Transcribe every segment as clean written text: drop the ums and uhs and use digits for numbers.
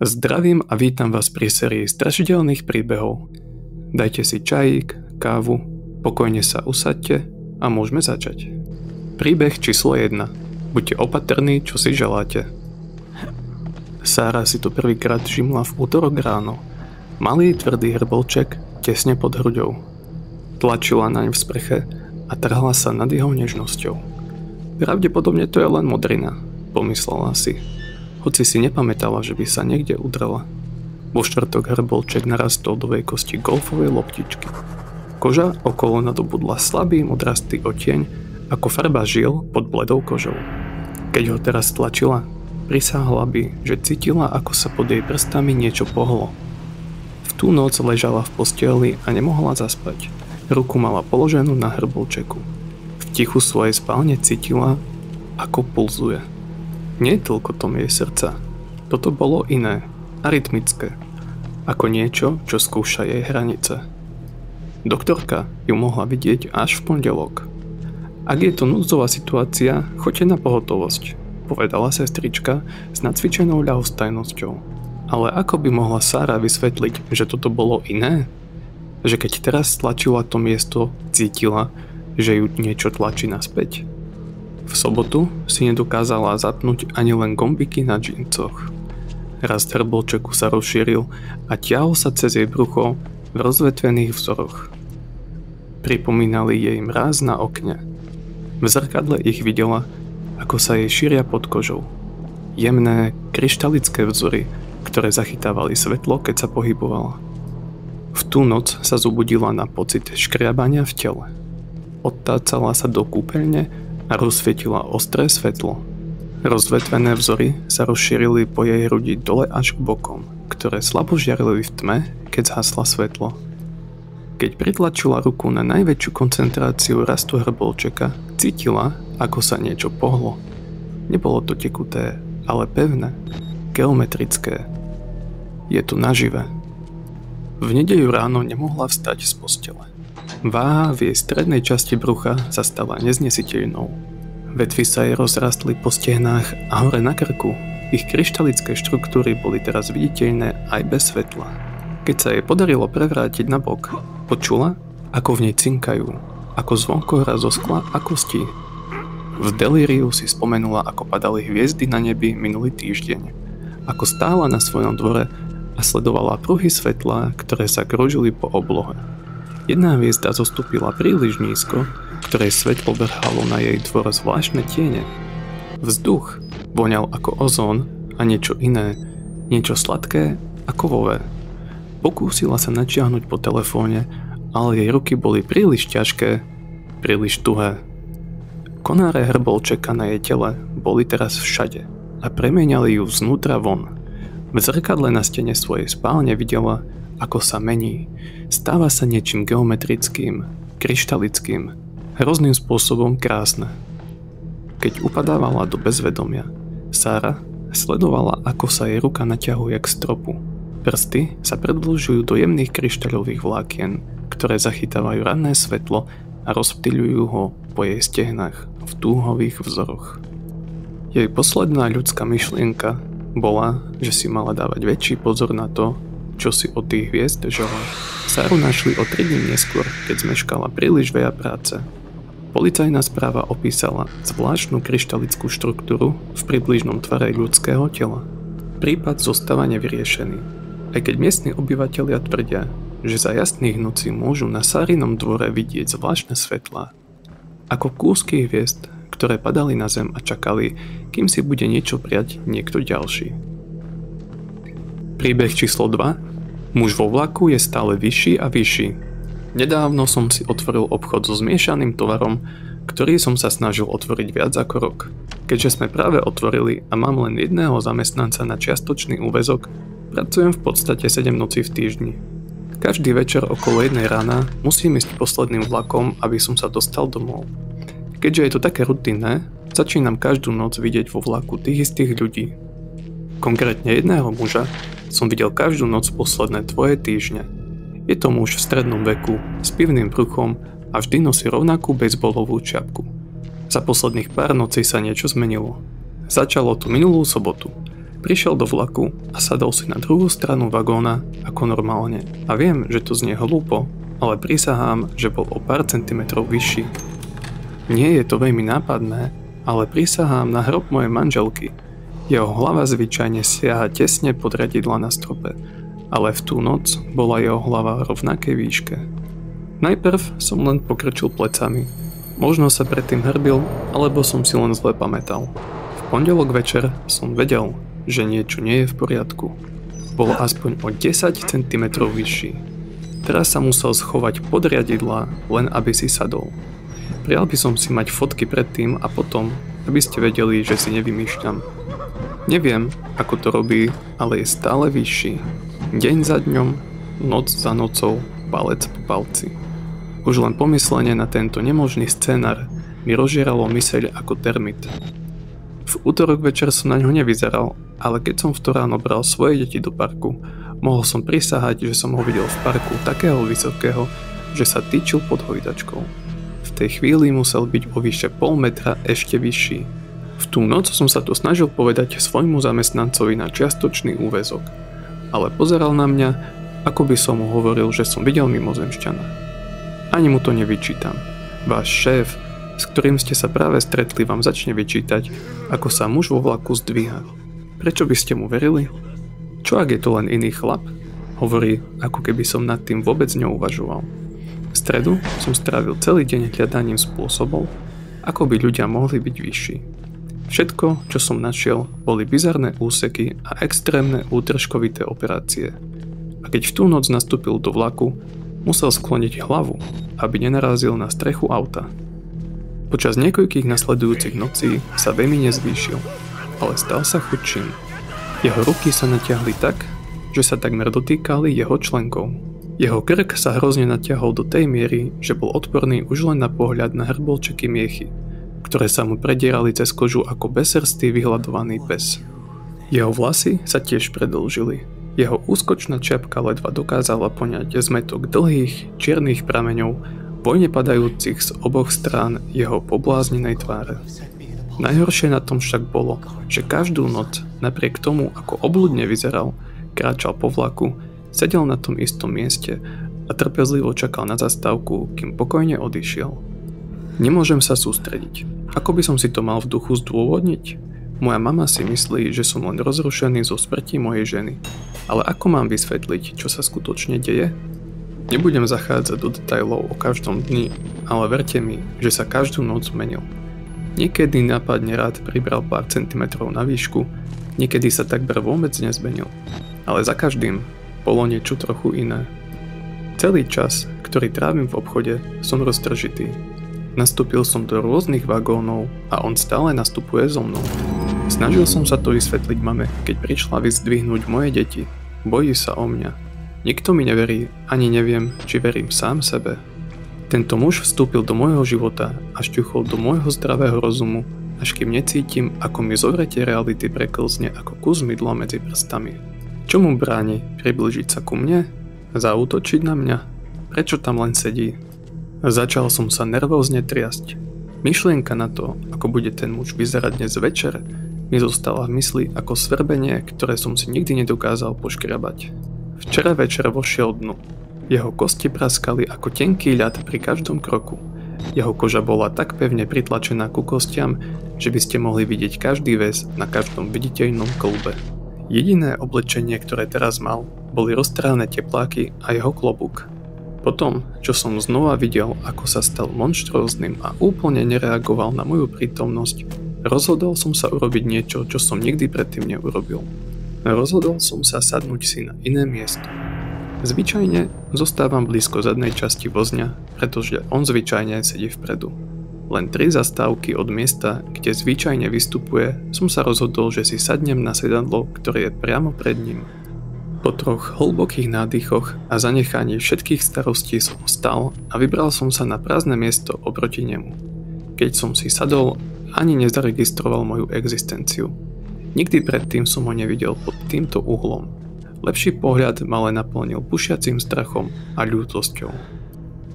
Zdravím a vítam vás pri sérii strašidelných príbehov. Dajte si čajík, kávu, pokojne sa usaďte a môžeme začať. Príbeh číslo 1. Buďte opatrní, čo si želáte. Sára si to prvýkrát všimla v útorok ráno. Malý tvrdý hrbolček tesne pod hruďou. Tlačila naň v sprche a trhala sa nad jeho nežnosťou. Pravdepodobne to je len modrina, pomyslela si. Hoci si nepamätala, že by sa niekde udrela. Vo štvrtok hrbolček narastol do veľkosti golfovej loptičky. Koža okolo nadobudla slabý modrastý odtieň ako farba žil pod bledou kožou. Keď ho teraz tlačila, prisáhla by, že cítila, ako sa pod jej prstami niečo pohlo. V tú noc ležala v posteli a nemohla zaspať. Ruku mala položenú na hrbolčeku. V tichu svojej spálne cítila, ako pulzuje. Nie toľko tom jej srdca. Toto bolo iné, arytmické. Ako niečo, čo skúša jej hranice. Doktorka ju mohla vidieť až v pondelok. Ak je to núdzová situácia, choďte na pohotovosť, povedala sestrička s nacvičenou ľahostajnosťou. Ale ako by mohla Sára vysvetliť, že toto bolo iné? Že keď teraz tlačila to miesto, cítila, že ju niečo tlačí naspäť? V sobotu si nedokázala zapnúť ani len gombiky na džíncoch. Rast hrbolčeku sa rozšíril a ťahol sa cez jej brucho v rozvetvených vzoroch. Pripomínali jej mráz na okne. V zrkadle ich videla, ako sa jej šíria pod kožou. Jemné, kryštalické vzory, ktoré zachytávali svetlo, keď sa pohybovala. V tú noc sa zobudila na pocit škriabania v tele. Odtácala sa do kúpeľne a rozsvietila ostré svetlo. Rozvetvené vzory sa rozšírili po jej hrudi dole až k bokom, ktoré slabo žiarili v tme, keď zhasla svetlo. Keď pritlačila ruku na najväčšiu koncentráciu rastu hrbolčeka, cítila, ako sa niečo pohlo. Nebolo to tekuté, ale pevné, geometrické. Je to naživé. V nedeľu ráno nemohla vstať z postele. Váha v jej strednej časti brucha sa stala neznesiteľnou. Vetvy sa jej rozrastli po stehnách a hore na krku. Ich kryštalické štruktúry boli teraz viditeľné aj bez svetla. Keď sa jej podarilo prevrátiť na bok, počula, ako v nej cinkajú, ako zvonko hra zo skla a kostí. V delíriu si spomenula, ako padali hviezdy na nebi minulý týždeň. Ako stála na svojom dvore a sledovala pruhy svetla, ktoré sa krúžili po oblohe. Jedna hviezda zostúpila príliš nízko, ktorej svetlo vrhalo na jej dvor zvláštne tiene. Vzduch voňal ako ozón a niečo iné, niečo sladké a kovové. Pokúsila sa natiahnuť po telefóne, ale jej ruky boli príliš ťažké, príliš tuhé. Konáre hrbolčeka na jej tele boli teraz všade a premieňali ju vznútra von. V zrkadle na stene svojej spálne videla, ako sa mení. Stáva sa niečím geometrickým, kryštalickým, hrozným spôsobom krásne. Keď upadávala do bezvedomia, Sára sledovala, ako sa jej ruka naťahuje k stropu. Prsty sa predĺžujú do jemných kryštáľových vlákien, ktoré zachytávajú ranné svetlo a rozptýľujú ho po jej stehnách v túhových vzoroch. Jej posledná ľudská myšlienka bola, že si mala dávať väčší pozor na to, čo si od tých hviezd žala. Sáru našli o 3 dní neskôr, keď zmeškala príliš veľa práce. Policajná správa opísala zvláštnu kryštalickú štruktúru v približnom tvare ľudského tela. Prípad zostáva nevyriešený, aj keď miestni obyvatelia tvrdia, že za jasných nocí môžu na Sárinom dvore vidieť zvláštne svetlá. Ako kúsky hviezd, ktoré padali na zem a čakali, kým si bude niečo prijať niekto ďalší. Príbeh číslo 2. Muž vo vlaku je stále vyšší a vyšší. Nedávno som si otvoril obchod so zmiešaným tovarom, ktorý som sa snažil otvoriť viac ako rok. Keďže sme práve otvorili a mám len jedného zamestnanca na čiastočný úväzok, pracujem v podstate 7 nocí v týždni. Každý večer okolo 1 rána musím ísť posledným vlakom, aby som sa dostal domov. Keďže je to také rutinné, začínam každú noc vidieť vo vlaku tých istých ľudí. Konkrétne jedného muža som videl každú noc posledné 2 týždne. Je to muž v strednom veku, s pivným bruchom a vždy nosí rovnakú bejzbolovú čiapku. Za posledných pár nocí sa niečo zmenilo. Začalo to minulú sobotu. Prišiel do vlaku a sadol si na druhú stranu vagóna ako normálne. A viem, že to znie hlúpo, ale prisahám, že bol o pár centimetrov vyšší. Nie je to veľmi nápadné, ale prisahám na hrob mojej manželky. Jeho hlava zvyčajne siaha tesne pod riadidlá na strope, ale v tú noc bola jeho hlava rovnakej výške. Najprv som len pokrčil plecami. Možno sa predtým hrbil, alebo som si len zle pamätal. V pondelok večer som vedel, že niečo nie je v poriadku. Bolo aspoň o 10 cm vyšší. Teraz sa musel schovať pod riadidlá, len aby si sadol. Prijal by som si mať fotky predtým a potom, aby ste vedeli, že si nevymýšľam. Neviem, ako to robí, ale je stále vyšší. Deň za dňom, noc za nocou, palec po palci. Už len pomyslenie na tento nemožný scénar mi rozžieralo myseľ ako termit. V útorok večer som na ňo nevyzeral, ale keď som v to ráno bral svoje deti do parku, mohol som prisahať, že som ho videl v parku takého vysokého, že sa týčil pod hojdačkou. V tej chvíli musel byť o vyše pol metra ešte vyšší. V tú noc som sa to snažil povedať svojmu zamestnancovi na čiastočný úväzok, ale pozeral na mňa, ako by som mu hovoril, že som videl mimozemšťana. Ani mu to nevyčítam. Váš šéf, s ktorým ste sa práve stretli, vám začne vyčítať, ako sa muž vo vlaku zdvíha. Prečo by ste mu verili? Čo ak je to len iný chlap? Hovorí, ako keby som nad tým vôbec neuvažoval. V stredu som strávil celý deň hľadaním spôsobov, ako by ľudia mohli byť vyšší. Všetko, čo som našiel, boli bizarné úseky a extrémne útržkovité operácie. A keď v tú noc nastúpil do vlaku, musel skloniť hlavu, aby nenarazil na strechu auta. Počas niekoľkých nasledujúcich nocí sa veľmi nezvýšil, ale stal sa chudším. Jeho ruky sa natiahli tak, že sa takmer dotýkali jeho členkov. Jeho krk sa hrozne natiahol do tej miery, že bol odporný už len na pohľad na hrbolčeky miechy, ktoré sa mu predierali cez kožu ako bezsrstý vyhľadovaný pes. Jeho vlasy sa tiež predĺžili. Jeho úskočná čiapka ledva dokázala poňať zmätok dlhých, čiernych prameňov, vojne padajúcich z oboch strán jeho pobláznenej tváre. Najhoršie na tom však bolo, že každú noc, napriek tomu, ako obľudne vyzeral, kráčal po vlaku, sedel na tom istom mieste a trpezlivo čakal na zastávku, kým pokojne odišiel. Nemôžem sa sústrediť. Ako by som si to mal v duchu zdôvodniť? Moja mama si myslí, že som len rozrušený zo smrti mojej ženy. Ale ako mám vysvetliť, čo sa skutočne deje? Nebudem zachádzať do detailov o každom dni, ale verte mi, že sa každú noc menil. Niekedy nápadne rád pribral pár centimetrov na výšku, niekedy sa takmer vôbec nezmenil. Ale za každým bolo niečo trochu iné. Celý čas, ktorý trávim v obchode, som roztržitý. Nastúpil som do rôznych vagónov a on stále nastupuje so mnou. Snažil som sa to vysvetliť mame, keď prišla vyzdvihnúť moje deti. Bojí sa o mňa. Nikto mi neverí, ani neviem, či verím sám sebe. Tento muž vstúpil do môjho života a šťuchol do môjho zdravého rozumu, až kým necítim, ako mi zovretie reality preklzne ako kus mydla medzi prstami. Čo mu bráni priblížiť sa ku mne? Zaútočiť na mňa? Prečo tam len sedí? Začal som sa nervózne triasť. Myšlienka na to, ako bude ten muž vyzerať dnes večer, mi zostala v mysli ako svrbenie, ktoré som si nikdy nedokázal poškrabať. Včera večer vošiel dnu. Jeho kosti praskali ako tenký ľad pri každom kroku. Jeho koža bola tak pevne pritlačená ku kostiam, že by ste mohli vidieť každý väz na každom viditeľnom klube. Jediné oblečenie, ktoré teraz mal, boli roztrhané tepláky a jeho klobúk. Potom, čo som znova videl, ako sa stal monštróznym a úplne nereagoval na moju prítomnosť, rozhodol som sa urobiť niečo, čo som nikdy predtým neurobil. Rozhodol som sa sadnúť si na iné miesto. Zvyčajne zostávam blízko zadnej časti vozňa, pretože on zvyčajne sedí vpredu. Len 3 zastávky od miesta, kde zvyčajne vystupuje, som sa rozhodol, že si sadnem na sedadlo, ktoré je priamo pred ním. Po 3 hlbokých nádychoch a zanechaní všetkých starostí som vstal a vybral som sa na prázdne miesto oproti nemu. Keď som si sadol, ani nezaregistroval moju existenciu. Nikdy predtým som ho nevidel pod týmto uhlom. Lepší pohľad ma len naplnil pušiacím strachom a ľútosťou.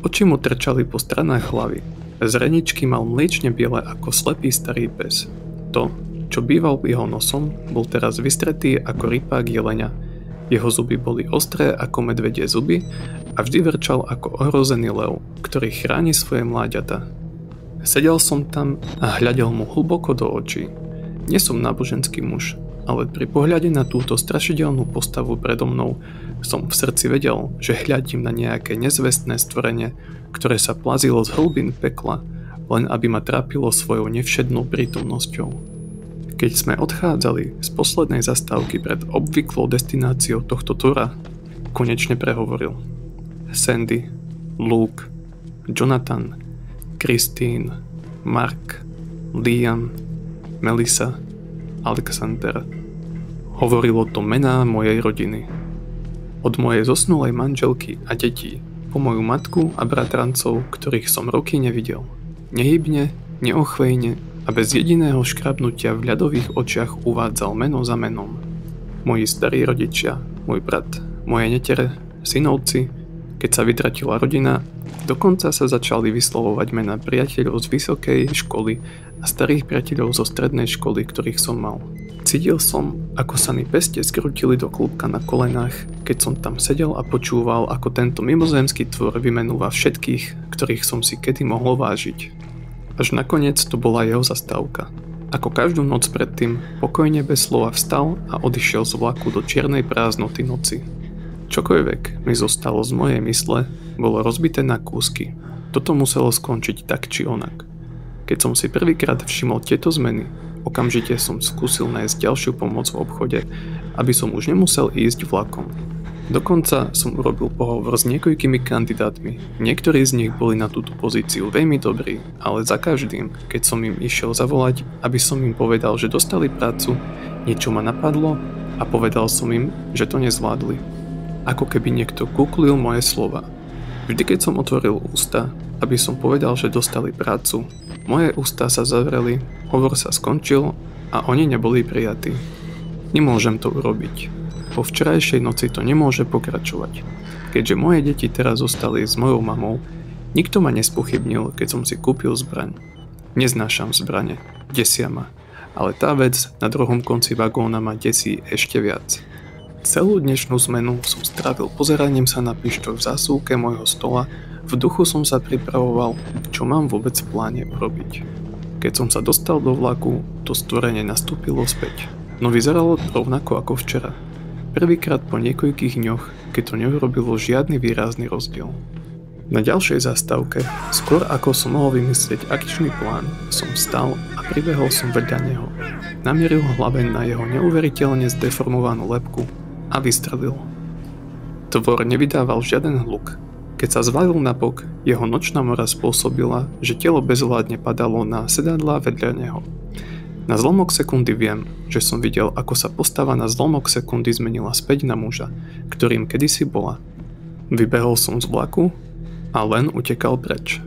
Oči mu trčali po stranách hlavy. Zreničky mal mliečne biele ako slepý starý pes. To, Čo býval jeho nosom, bol teraz vystretý ako rypák jelenia. Jeho zuby boli ostré ako medvedie zuby a vždy vrčal ako ohrozený lev, ktorý chráni svoje mláďata. Sedel som tam a hľadel mu hlboko do očí. Nie som náboženský muž, ale pri pohľade na túto strašidelnú postavu predo mnou som v srdci vedel, že hľadím na nejaké nezvestné stvorenie, ktoré sa plazilo z hlbín pekla, len aby ma trápilo svojou nevšednou prítomnosťou. Keď sme odchádzali z poslednej zastávky pred obvyklou destináciou tohto tura, konečne prehovoril. Sandy, Luke, Jonathan, Christine, Mark, Liam, Melissa, Alexander. Hovorilo to mená mojej rodiny. Od mojej zosnulej manželky a detí, po moju matku a bratrancov, ktorých som roky nevidel. Nehybne, neochvejne a bez jediného škrabnutia v ľadových očiach uvádzal meno za menom. Moji starí rodičia, môj brat, moje netere, synovci, keď sa vytratila rodina, dokonca sa začali vyslovovať mená priateľov z vysokej školy a starých priateľov zo strednej školy, ktorých som mal. Cítil som, ako sa mi peste skrútili do klúbka na kolenách, keď som tam sedel a počúval, ako tento mimozemský tvor vymenúva všetkých, ktorých som si kedy mohol vážiť. Až nakoniec to bola jeho zastávka. Ako každú noc predtým, pokojne bez slova vstal a odišiel z vlaku do čiernej prázdnoty noci. Čokoľvek mi zostalo z mojej mysle, bolo rozbité na kúsky. Toto muselo skončiť tak či onak. Keď som si prvýkrát všimol tieto zmeny, okamžite som skúsil nájsť ďalšiu pomoc v obchode, aby som už nemusel ísť vlakom. Dokonca som urobil pohovor s niekoľkými kandidátmi. Niektorí z nich boli na túto pozíciu veľmi dobrí, ale za každým, keď som im išiel zavolať, aby som im povedal, že dostali prácu, niečo ma napadlo a povedal som im, že to nezvládli. Ako keby niekto kúklil moje slova. Vždy, keď som otvoril ústa, aby som povedal, že dostali prácu, moje ústa sa zavreli, hovor sa skončil a oni neboli prijatí. Nemôžem to urobiť. Po včerajšej noci to nemôže pokračovať. Keďže moje deti teraz zostali s mojou mamou, nikto ma nespochybnil, keď som si kúpil zbraň. Neznášam zbrane, desia ma, ale tá vec na druhom konci vagóna ma desí ešte viac. Celú dnešnú zmenu som strávil pozeraním sa na pištoľ v zásuvke môjho stola, v duchu som sa pripravoval, čo mám vôbec v pláne urobiť. Keď som sa dostal do vlaku, to stvorenie nastúpilo späť, no vyzeralo rovnako ako včera. Prvýkrát po niekoľkých dňoch, keď to neurobilo žiadny výrazný rozdiel. Na ďalšej zastávke, skôr ako som mohol vymyslieť akčný plán, som vstal a pribehol som vedľa neho. Namieril hlaveň na jeho neuveriteľne zdeformovanú lebku a vystrelil. Tvor nevydával žiaden hluk. Keď sa zvalil na bok, jeho nočná mora spôsobila, že telo bezvládne padalo na sedadlá vedľa neho. Na zlomok sekundy viem, že som videl, ako sa postava na zlomok sekundy zmenila späť na muža, ktorým kedysi bola. Vybehol som z vlaku a len utekal preč.